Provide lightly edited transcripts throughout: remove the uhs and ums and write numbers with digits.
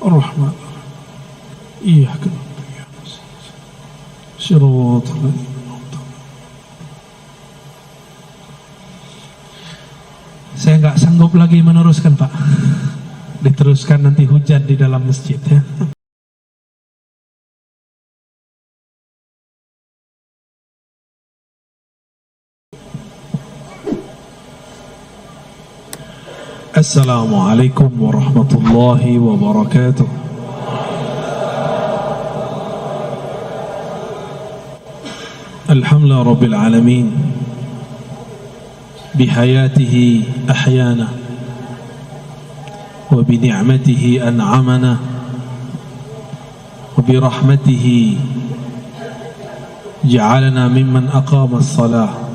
Ar-Rahman. Iyyaka na'budu Shiratal ladzina an'amta 'alaihim. Saya nggak sanggup lagi meneruskan, Pak. Diteruskan nanti hujan di dalam masjid ya. Assalamualaikum warahmatullahi wabarakatuh. Alhamdulillah rabbil alamin bihayatihi ahyana wa bini'matihi an'amana wa birahmatihi ja'alana mimman aqama as-salah.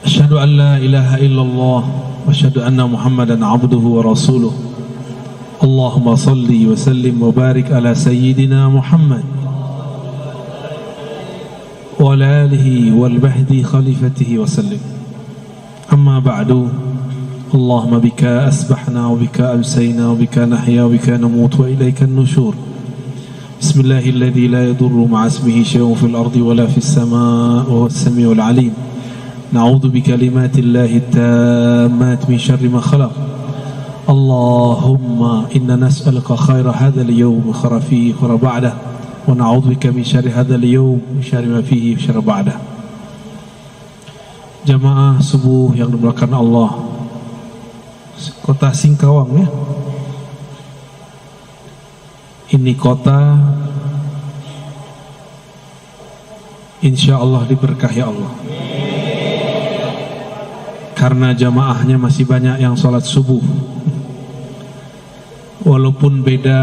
Asyhadu an la ilaha illallah wa asyhadu anna Muhammadan abduhu wa rasuluh. Allahumma salli wa sallim wa barik ala sayyidina Muhammad wa ala alihi wal bahdi khalifatihi wa sallim. Amma ba'du. Allahumma bika asbahna wa bika amsayna wa bika nahya wa bika namut wa ilayka an-nushur. Bismillahilladzi la yadurru ma'a ismihi shay'un fil ardi wa la fis samaa'i wa huwas samiul 'alim. Na'udzu bikalimatillahi tammat min syarri ma khalaq. Allahumma inna nas'aluka khaira hadzal yawm khara fihi khara ba'dah wa na'udzu bika min syarri hadzal yawm min syarri ma fihi syarra ba'dah. Jamaah subuh yang dimuliakan Allah, kota Singkawang ya. Ini kota insyaallah diberkahi Allah. Karena jamaahnya masih banyak yang sholat subuh. Walaupun beda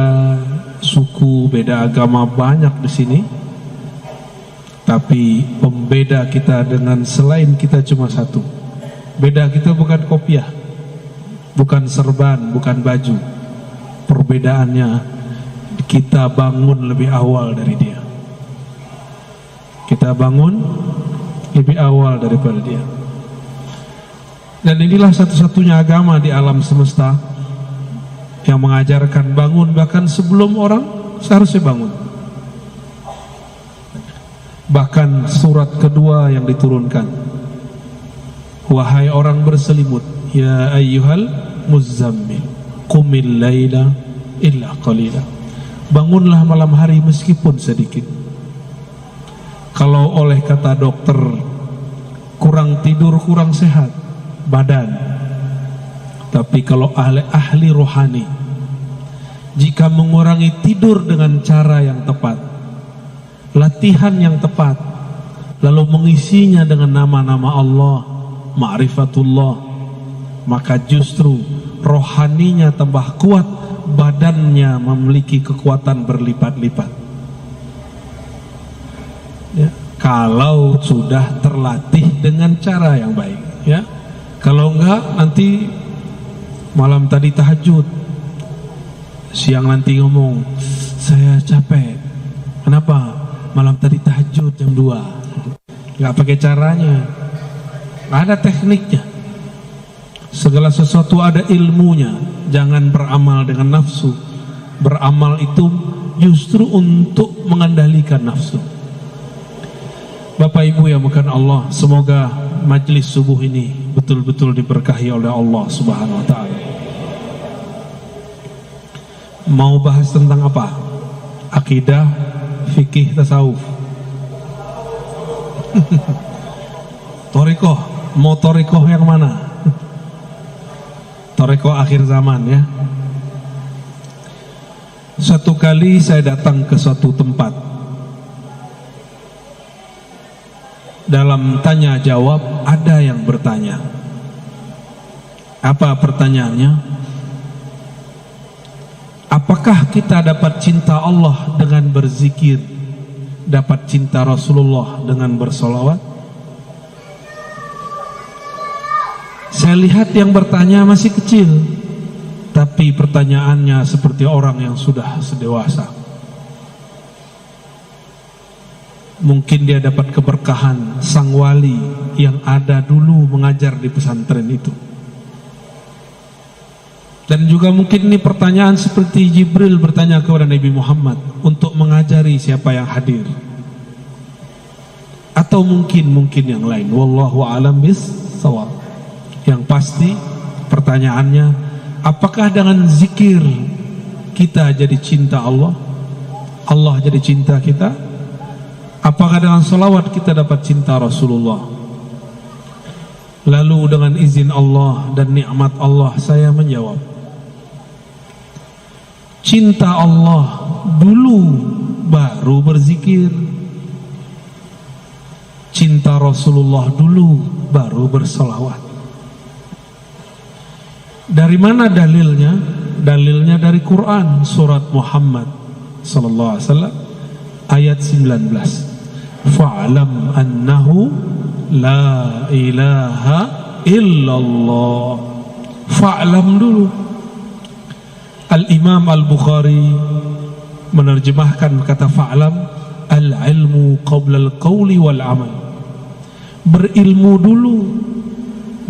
suku, beda agama banyak di sini, tapi pembeda kita dengan selain kita cuma satu. Beda kita bukan kopiah, bukan serban, bukan baju. Perbedaannya kita bangun lebih awal dari dia. Kita bangun lebih awal daripada dia. Dan inilah satu-satunya agama di alam semesta yang mengajarkan bangun bahkan sebelum orang seharusnya bangun. Bahkan surat kedua yang diturunkan, wahai orang berselimut, ya ayyuhal muzzammil qumil laila illa qalila. Bangunlah malam hari meskipun sedikit. Kalau oleh kata dokter kurang tidur kurang sehat badan, tapi kalau ahli rohani, jika mengurangi tidur dengan cara yang tepat, latihan yang tepat, lalu mengisinya dengan nama-nama Allah, ma'rifatullah, maka justru rohaninya tambah kuat, badannya memiliki kekuatan berlipat-lipat ya, kalau sudah terlatih dengan cara yang baik ya. Kalau enggak, nanti malam tadi tahajud, siang nanti ngomong, saya capek. Kenapa? Malam tadi tahajud jam 2. Enggak pakai caranya, enggak ada tekniknya. Segala sesuatu ada ilmunya. Jangan beramal dengan nafsu. Beramal itu justru untuk mengendalikan nafsu. Bapak Ibu yang bukan Allah, semoga majlis subuh ini betul-betul diberkahi oleh Allah Subhanahu wa ta'ala. Mau bahas tentang apa? Akidah, fikih, tasawuf. Torikoh, mau torikoh yang mana? Torikoh akhir zaman ya. Suatu kali saya datang ke suatu tempat. Dalam tanya jawab ada yang bertanya. Apa pertanyaannya? Apakah kita dapat cinta Allah dengan berzikir, dapat cinta Rasulullah dengan bersolawat? Saya lihat yang bertanya masih kecil, tapi pertanyaannya seperti orang yang sudah sedewasa. Mungkin dia dapat keberkahan sang wali yang ada dulu mengajar di pesantren itu. Dan juga mungkin ini pertanyaan seperti Jibril bertanya kepada Nabi Muhammad untuk mengajari siapa yang hadir. Atau mungkin yang lain. Wallahu a'lam bis-shawab. Yang pasti pertanyaannya, apakah dengan zikir kita jadi cinta Allah? Allah jadi cinta kita? Apakah dengan salawat kita dapat cinta Rasulullah? Lalu dengan izin Allah dan nikmat Allah saya menjawab, cinta Allah dulu baru berzikir, cinta Rasulullah dulu baru bersalawat. Dari mana dalilnya? Dalilnya dari Quran, surat Muhammad sallallahu alaihi wasallam ayat 19. Fa'lam annahu la ilaha illallah. Fa'lam dulu. Al-Imam Al-Bukhari menerjemahkan kata fa'lam, al-ilmu qabla al-qawli wal-amal. Berilmu dulu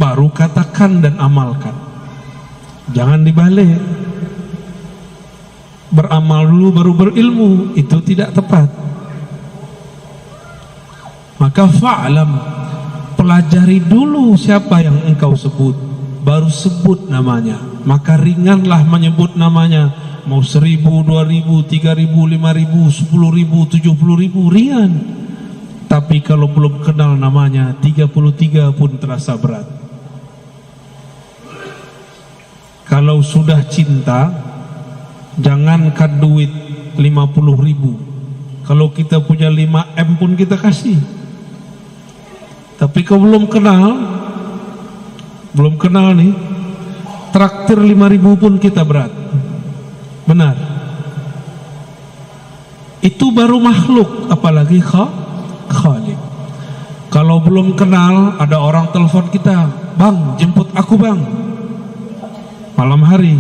baru katakan dan amalkan. Jangan dibalik. Beramal dulu baru berilmu, itu tidak tepat. Maka fa'lam, pelajari dulu siapa yang engkau sebut, baru sebut namanya. Maka ringanlah menyebut namanya. Mau 1000, 2000, 3000, 5000, 10.000, 70.000, ringan. Tapi kalau belum kenal namanya, 33 pun terasa berat. Kalau sudah cinta, jangankan duit 50.000. Kalau kita punya 5M pun kita kasih. Tapi kalau belum kenal nih, traktir 5.000 pun kita berat. Benar. Itu baru makhluk, apalagi Khalik. Kalau belum kenal, ada orang telepon kita, bang jemput aku bang, malam hari,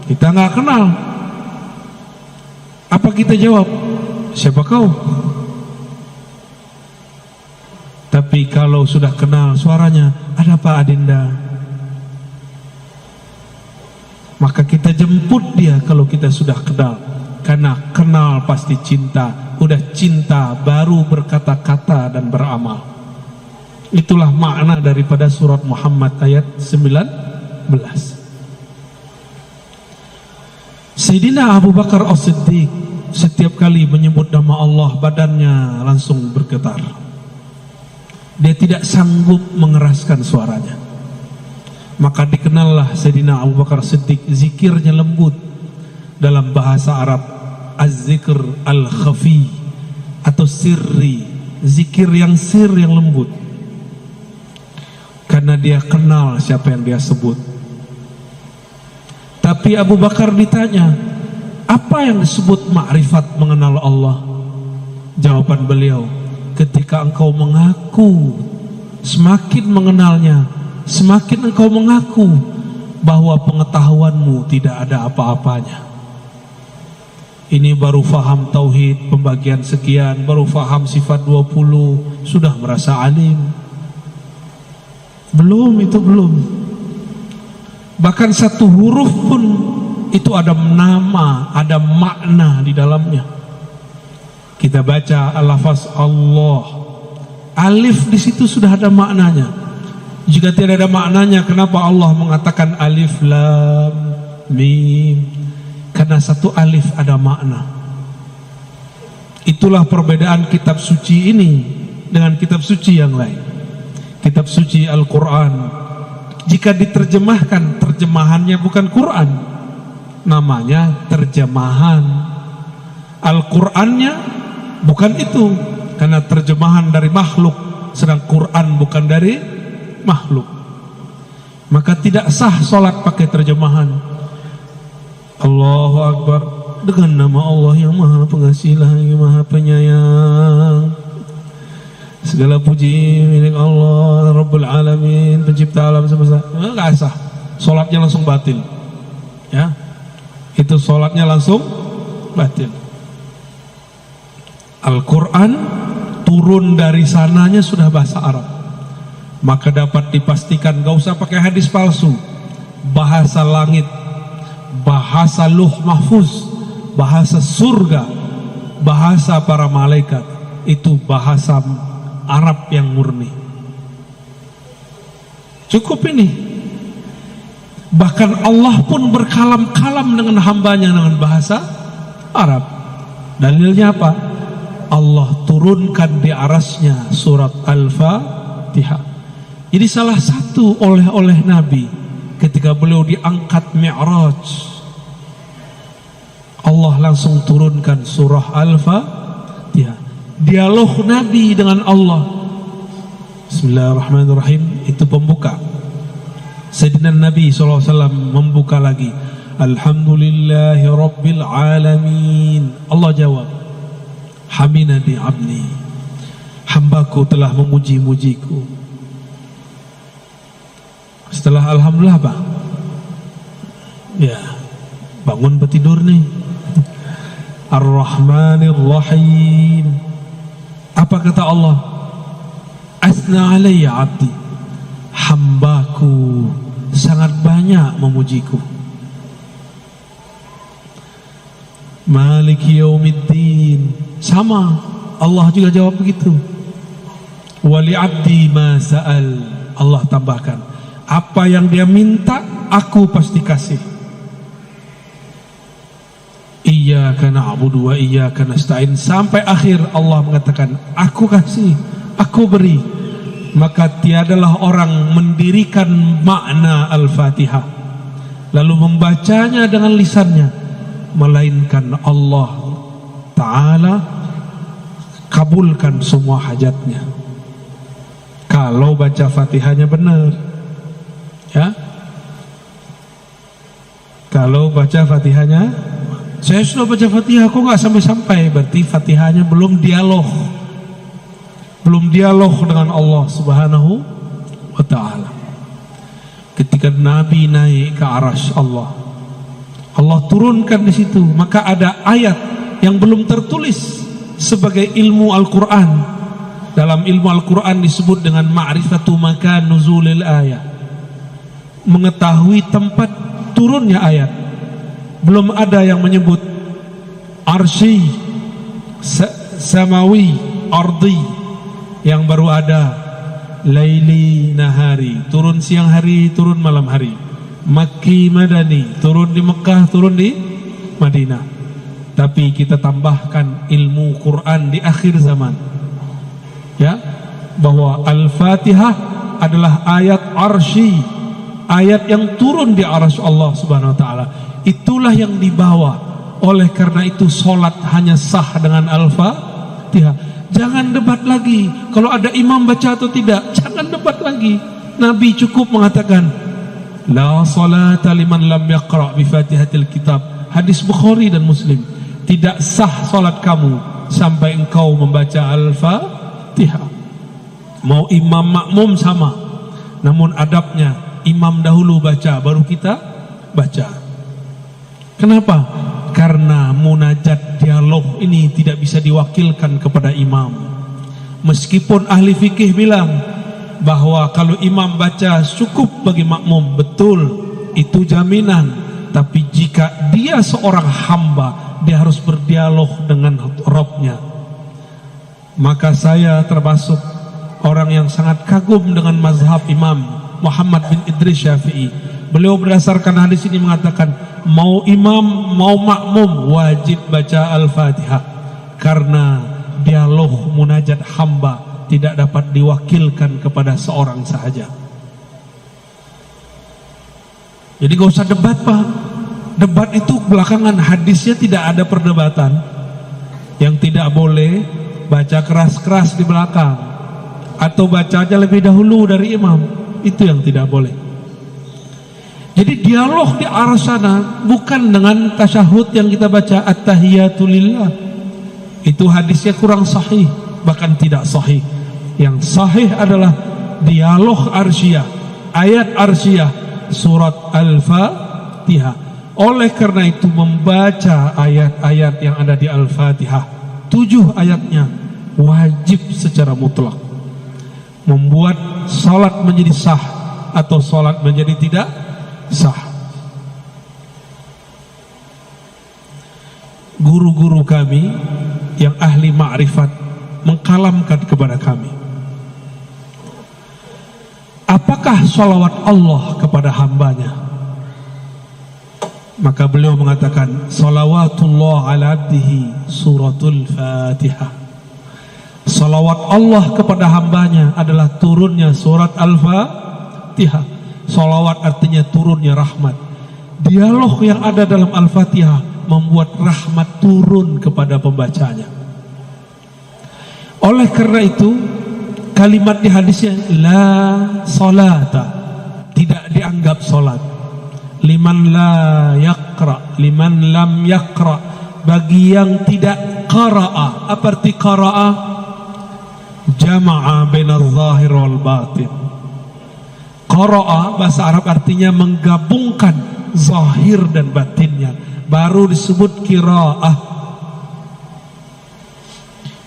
kita nggak kenal. Apa kita jawab? Siapa kau? Tapi kalau sudah kenal suaranya, ada Pak Adinda, maka kita jemput dia kalau kita sudah kenal. Karena kenal pasti cinta. Udah cinta baru berkata-kata dan beramal. Itulah makna daripada surat Muhammad ayat 19. Sayyidina Abu Bakar As-Siddiq setiap kali menyebut nama Allah, badannya langsung bergetar. Dia tidak sanggup mengeraskan suaranya. Maka dikenallah Sayyidina Abu Bakar As-Siddiq, zikirnya lembut. Dalam bahasa Arab, az-zikr al-khafi atau sirri, zikir yang yang lembut. Karena dia kenal siapa yang dia sebut. Tapi Abu Bakar ditanya, apa yang disebut ma'rifat, mengenal Allah? Jawaban beliau, ketika engkau mengaku, semakin mengenalnya, semakin engkau mengaku bahwa pengetahuanmu tidak ada apa-apanya. Ini baru faham tauhid, pembagian sekian, baru faham sifat 20, sudah merasa alim. Itu belum. Bahkan satu huruf pun itu ada nama, ada makna di dalamnya. Kita baca al-lafaz Allah, alif di situ sudah ada maknanya. Jika tidak ada maknanya, kenapa Allah mengatakan alif lam mim? Karena satu alif ada makna. Itulah perbedaan kitab suci ini dengan kitab suci yang lain. Kitab suci Al-Quran, jika diterjemahkan, terjemahannya bukan Quran, namanya terjemahan. Al-Qurannya bukan itu, karena terjemahan dari makhluk, sedang Quran bukan dari makhluk. Maka tidak sah sholat pakai terjemahan. Allahu Akbar, dengan nama Allah yang Maha Pengasih lagi Maha Penyayang. Segala puji milik Allah Rabbul Alamin, pencipta alam semesta. Enggak sah. Salatnya langsung batil. Ya. Itu salatnya langsung batil. Al-Qur'an turun dari sananya sudah bahasa Arab. Maka dapat dipastikan enggak usah pakai hadis palsu. Bahasa langit bahasa Lauh Mahfuz, bahasa surga, bahasa para malaikat, itu bahasa Arab yang murni. Cukup ini. Bahkan Allah pun berkalam-kalam dengan hambanya dengan bahasa Arab. Dalilnya apa? Allah turunkan di arasnya surat Al-Fatihah. Jadi salah satu oleh-oleh Nabi ketika beliau diangkat Mi'raj, Allah langsung turunkan surah Al-Fatihah. Dialog Nabi dengan Allah. Bismillahirrahmanirrahim, itu pembuka. Sayyidina Nabi SAW membuka lagi, Alhamdulillahi Rabbil Alamin. Allah jawab, Hamidani abdi, hambaku telah memuji-mujiku. Setelah Alhamdulillah apa? Ya, bangun bertidur nih. Ar-Rahmanir Rahim. Apa kata Allah? Asna alayya abdi, hambaku sangat banyak memujiku. Maliki yaumiddin, sama Allah juga jawab begitu. Wali abdi ma sa'al, Allah tambahkan, apa yang dia minta aku pasti kasih. Iyyaka na'budu wa iyyaka nasta'in, sampai akhir Allah mengatakan aku kasih, aku beri. Maka tiadalah orang mendirikan makna Al-Fatihah lalu membacanya dengan lisannya, melainkan Allah Ta'ala kabulkan semua hajatnya kalau baca Fatihahnya benar, ya. Kalau baca Fatihahnya, saya sudah baca Fatihah kok nggak sampai-sampai, berarti Fatihahnya belum dialog dengan Allah Subhanahu wa Ta'ala. Ketika Nabi naik ke arasy Allah, Allah turunkan di situ, maka ada ayat yang belum tertulis sebagai ilmu Al-Quran. Dalam ilmu Al-Quran disebut dengan ma'rifatu makan nuzulil ayat, mengetahui tempat turunnya ayat. Belum ada yang menyebut arsy, samawi, ardi. Yang baru ada laili nahari, turun siang hari, turun malam hari. Makki madani, turun di Mekah, turun di Madinah. Tapi kita tambahkan ilmu Quran di akhir zaman, ya, bahwa Al-Fatihah adalah ayat arsy, ayat yang turun di arasy Allah Subhanahu wa Ta'ala. Itulah yang dibawa. Oleh karena itu solat hanya sah dengan Al-Fatihah. Jangan debat lagi kalau ada imam baca atau tidak, jangan debat lagi. Nabi cukup mengatakan la salata liman lam yaqra bi Fatihatil kitab. Hadis Bukhari dan Muslim. Tidak sah salat kamu sampai engkau membaca Al-Fatihah. Mau imam makmum sama, namun adabnya imam dahulu baca baru kita baca. Kenapa? Karena munajat dialog ini tidak bisa diwakilkan kepada imam. Meskipun ahli fikih bilang bahwa kalau imam baca cukup bagi makmum, betul, itu jaminan. Tapi jika dia seorang hamba, dia harus berdialog dengan Rabbnya. Maka saya termasuk orang yang sangat kagum dengan mazhab Imam Muhammad bin Idris Syafi'i. Beliau berdasarkan hadis ini mengatakan, mau imam mau makmum wajib baca Al-Fatihah, karena dialog munajat hamba tidak dapat diwakilkan kepada seorang sahaja. Jadi gak usah debat, Pak. Debat itu belakangan, hadisnya tidak ada perdebatan. Yang tidak boleh baca keras-keras di belakang, atau baca aja lebih dahulu dari imam, itu yang tidak boleh. Jadi dialog di arah sana bukan dengan tasyahud yang kita baca at-tahiyatu lillah. Itu hadisnya kurang sahih, bahkan tidak sahih. Yang sahih adalah dialog arsyiyah, ayat arsyiyah, surat Al-Fatihah. Oleh karena itu membaca ayat-ayat yang ada di Al-Fatihah, 7 ayatnya wajib secara mutlak, membuat salat menjadi sah atau salat menjadi tidak sah. guru-guru kami yang ahli ma'rifat mengkalamkan kepada kami, apakah salawat Allah kepada hambanya? Maka beliau mengatakan, salawatullah ala abdihi suratul Fatihah. Salawat Allah kepada hambanya adalah turunnya surat Al-Fatihah. Salawat artinya turunnya rahmat. Dialog yang ada dalam Al-Fatihah membuat rahmat turun kepada pembacanya. Oleh karena itu, kalimat di hadisnya la salata, tidak dianggap salat. Liman la yaqra, liman lam yaqra, bagi yang tidak qara'a. Apa arti qara'a? Jama'a bainal zahir wal batin. Qara'a bahasa Arab artinya menggabungkan zahir dan batinnya, baru disebut qira'ah.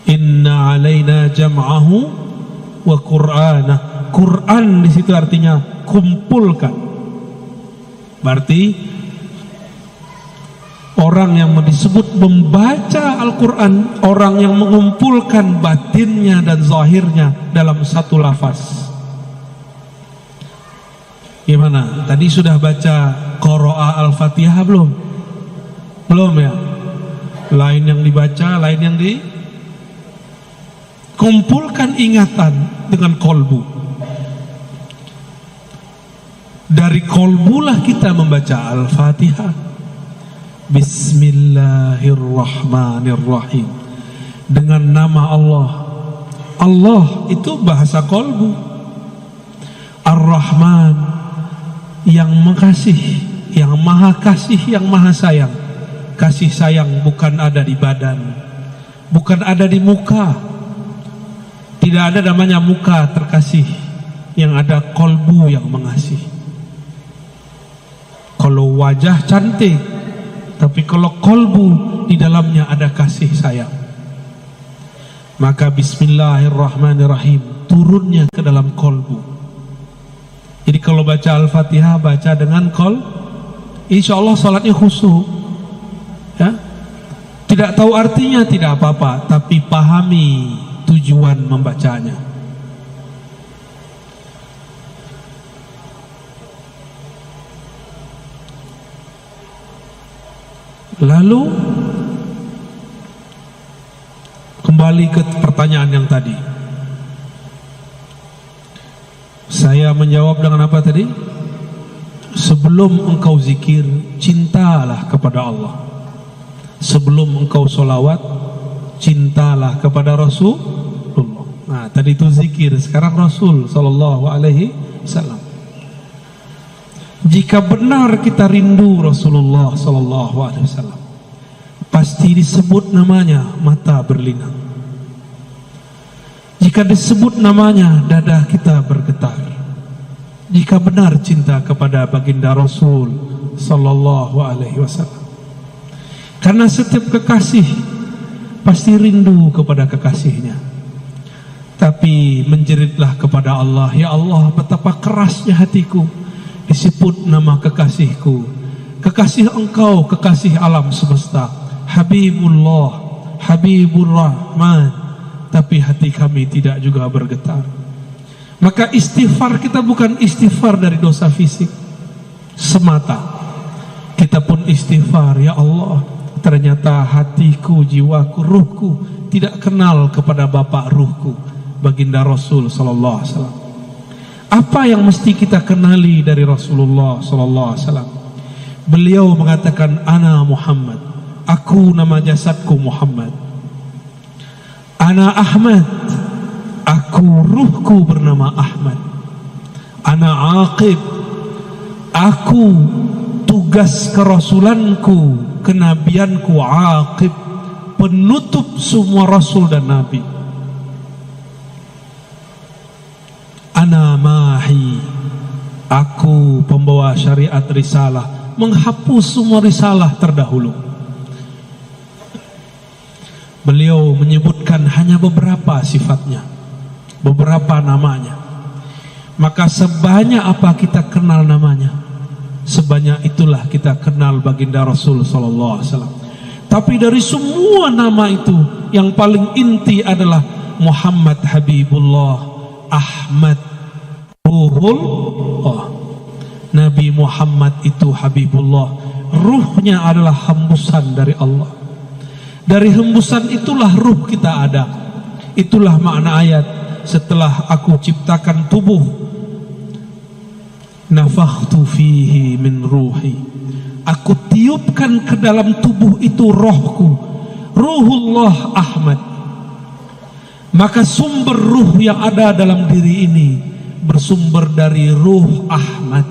Inna alaina jam'ahu wa qur'anah. Quran di situ artinya kumpulkan. Berarti orang yang disebut membaca Al-Quran, orang yang mengumpulkan batinnya dan zahirnya dalam satu lafaz. Gimana? Tadi sudah baca qira'a Al-Fatihah belum? Belum ya? Lain yang dibaca, lain yang dikumpulkan ingatan dengan kolbu. Dari kolbulah kita membaca Al-Fatihah. Bismillahirrahmanirrahim. Dengan nama Allah. Allah itu bahasa kolbu. Ar-Rahman, yang mengasihi, yang maha kasih, yang maha sayang. Kasih sayang bukan ada di badan, bukan ada di muka. Tidak ada namanya muka terkasih, yang ada kolbu yang mengasihi. Kalau wajah cantik, tapi kalau kolbu di dalamnya ada kasih sayang, maka bismillahirrahmanirrahim turunnya ke dalam kolbu. Jadi kalau baca Al-Fatihah, baca dengan insya Allah salatnya khusyuk ya. Tidak tahu artinya tidak apa-apa, tapi pahami tujuan membacanya. Lalu kembali ke pertanyaan yang tadi. Saya menjawab dengan apa tadi? Sebelum engkau zikir, cintalah kepada Allah. Sebelum engkau solawat, cintalah kepada Rasulullah. Nah, tadi itu zikir, sekarang Rasul Sallallahu Alaihi Wasallam. Jika benar kita rindu Rasulullah Sallallahu Alaihi Wasallam, pasti disebut namanya mata berlinang. Jika disebut namanya dada kita bergetar. Jika benar cinta kepada baginda Rasul Sallallahu Alaihi Wasallam, karena setiap kekasih pasti rindu kepada kekasihnya. Tapi menjeritlah kepada Allah, ya Allah, betapa kerasnya hatiku disebut nama kekasihku, kekasih engkau, kekasih alam semesta, Habibullah, Habibur Rahman, tapi hati kami tidak juga bergetar. Maka istighfar kita bukan istighfar dari dosa fisik semata. Kita pun istighfar, ya Allah, ternyata hatiku, jiwaku, ruhku tidak kenal kepada Bapak ruhku, baginda Rasul Sallallahu Alaihi Wasallam. Apa yang mesti kita kenali dari Rasulullah Sallallahu Alaihi Wasallam? Beliau mengatakan, Ana Muhammad, aku nama jasadku Muhammad. Ana Ahmad, aku ruhku bernama Ahmad. Ana Aqib, aku tugas kerasulanku, kenabianku Aqib, penutup semua rasul dan nabi. Ana Mahi, aku pembawa syariat risalah, menghapus semua risalah terdahulu. Beliau menyebutkan hanya beberapa sifatnya, beberapa namanya. Maka sebanyak apa kita kenal namanya, sebanyak itulah kita kenal baginda Rasul Sallallahu Alaihi Wasallam. Tapi dari semua nama itu yang paling inti adalah Muhammad Habibullah, Ahmad Ruhullah. Nabi Muhammad itu Habibullah, ruhnya adalah hembusan dari Allah. Dari hembusan itulah ruh kita ada. Itulah makna ayat, setelah aku ciptakan tubuh, nafakhtu fihi min ruhi, aku tiupkan ke dalam tubuh itu rohku, Ruhullah Ahmad. Maka sumber ruh yang ada dalam diri ini bersumber dari ruh Ahmad.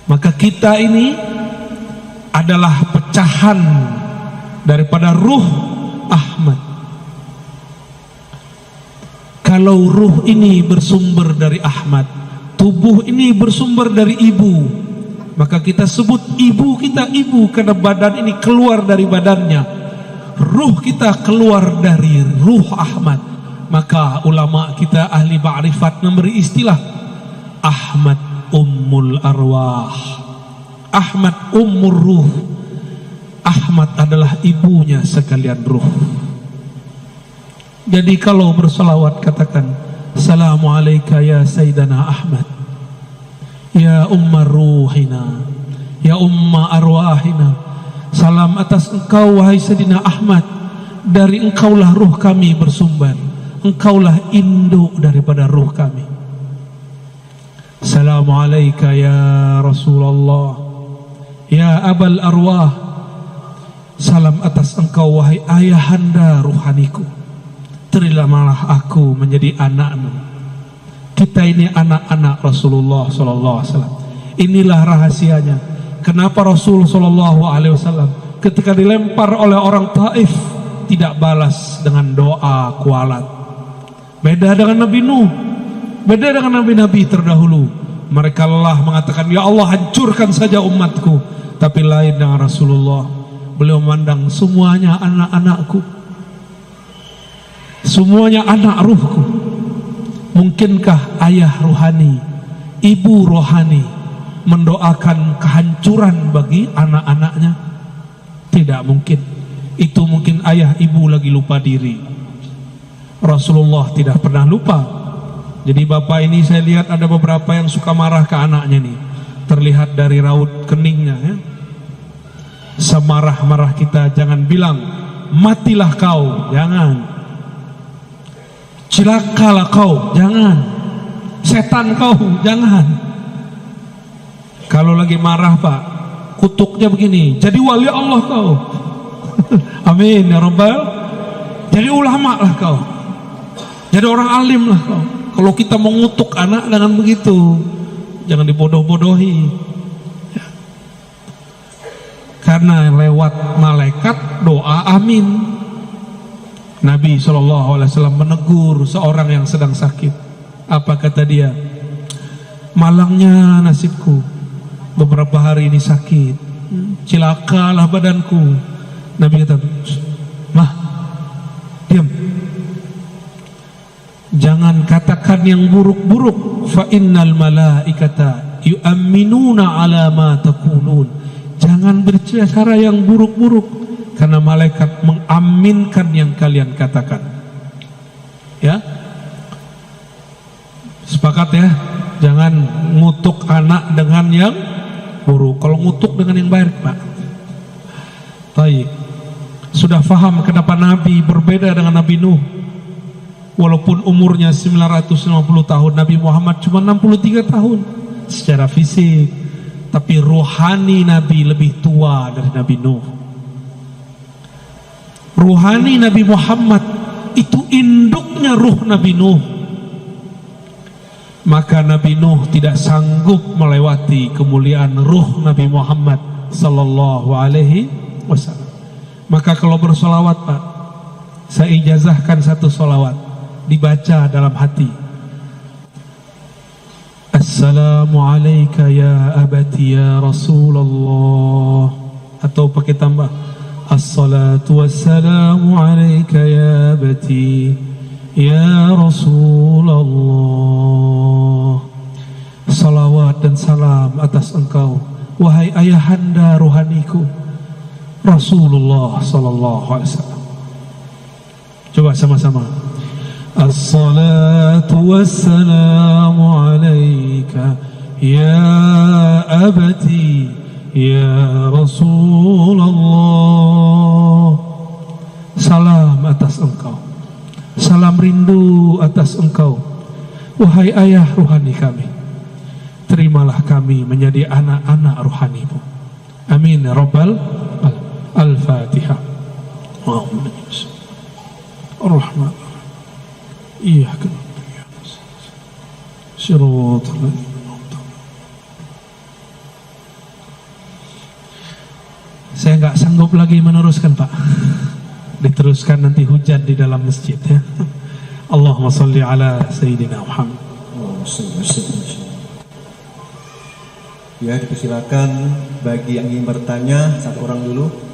Maka kita ini adalah pecahan daripada ruh Ahmad. Kalau ruh ini bersumber dari Ahmad, tubuh ini bersumber dari ibu, maka kita sebut ibu kita ibu karena badan ini keluar dari badannya. Ruh kita keluar dari ruh Ahmad. Maka ulama kita ahli ma'rifat memberi istilah Ahmad Ummul Arwah, Ahmad Ummur Ruh. Ahmad adalah ibunya sekalian ruh. Jadi kalau berselawat katakan Assalamu alayka ya Sayyidana Ahmad, ya Ummar Ruhina, ya Umma Arwahina. Salam atas engkau wahai Sayyidina Ahmad, dari engkaulah ruh kami bersumber, engkaulah induk daripada ruh kami. Assalamu alayka ya Rasulullah, ya Abal Arwah. Salam atas engkau wahai ayahanda ruhaniku, terimalah aku menjadi anakmu. Kita ini anak-anak Rasulullah sallallahu alaihi wasallam. Inilah rahasianya kenapa Rasul sallallahu alaihi wasallam ketika dilempar oleh orang Taif tidak balas dengan doa kualat. Beda dengan Nabi Nuh, beda dengan nabi-nabi terdahulu. Mereka lelah mengatakan, ya Allah hancurkan saja umatku. Tapi lain dengan Rasulullah, beliau memandang semuanya anak-anakku, semuanya anak ruhku. Mungkinkah ayah rohani, ibu rohani mendoakan kehancuran bagi anak-anaknya? Tidak mungkin. Itu mungkin ayah ibu lagi lupa diri. Rasulullah tidak pernah lupa. Jadi bapak ini saya lihat ada beberapa yang suka marah ke anaknya nih. Terlihat dari raut keningnya ya. Semarah-marah kita jangan bilang matilah kau, jangan. Cilakalah kau, jangan. Setan kau, jangan. Kalau lagi marah pak, kutuknya begini, jadi wali Allah kau. Amin ya Rabbal. Jadi ulama lah kau, jadi orang alim lah kau. Kalau kita mengutuk anak dengan begitu, jangan dibodoh-bodohi ya. Karena lewat malaikat doa amin. Nabi SAW menegur seorang yang sedang sakit. Apa kata dia? Malangnya nasibku, beberapa hari ini sakit, cilakalah badanku. Nabi kata, mah, diam, jangan katakan yang buruk-buruk. Fa innal malaikata yu'minuna ala ma taqulun. Jangan berbicara yang buruk-buruk, karena malaikat mengaminkan yang kalian katakan. Ya, sepakat ya. Jangan ngutuk anak dengan yang buruk. Kalau ngutuk dengan yang baik pak. Baik. Sudah faham kenapa Nabi berbeda dengan Nabi Nuh. Walaupun umurnya 950 tahun, Nabi Muhammad cuma 63 tahun secara fisik, tapi rohani Nabi lebih tua dari Nabi Nuh. Ruhani Nabi Muhammad itu induknya ruh Nabi Nuh. Maka Nabi Nuh tidak sanggup melewati kemuliaan ruh Nabi Muhammad sallallahu alaihi wasallam. Maka kalau bersolawat pak, saya ijazahkan satu solawat, dibaca dalam hati. Assalamu alayka ya abati ya Rasulullah. Atau pakai tambah, Assalatu wassalamu alayka ya abati ya Rasulullah. Salawat dan salam atas engkau wahai ayahanda rohaniku, Rasulullah sallallahu alaihi wasallam. Coba sama-sama. As-salatu wassalamu alaika ya abati ya Rasulullah. Salam atas engkau, salam rindu atas engkau, wahai ayah ruhani kami. Terimalah kami menjadi anak-anak ruhanimu. Amin ya rabbal alamin. Al-Fatihah. Ar-Rahman Iyyaka na'budu Shiratal ladzina. Saya nggak sanggup lagi meneruskan, Pak. Diteruskan nanti hujan di dalam masjid ya. Allahumma sholli ala Sayyidina Muhammad. Ya, dipersilakan bagi yang ingin bertanya, satu orang dulu.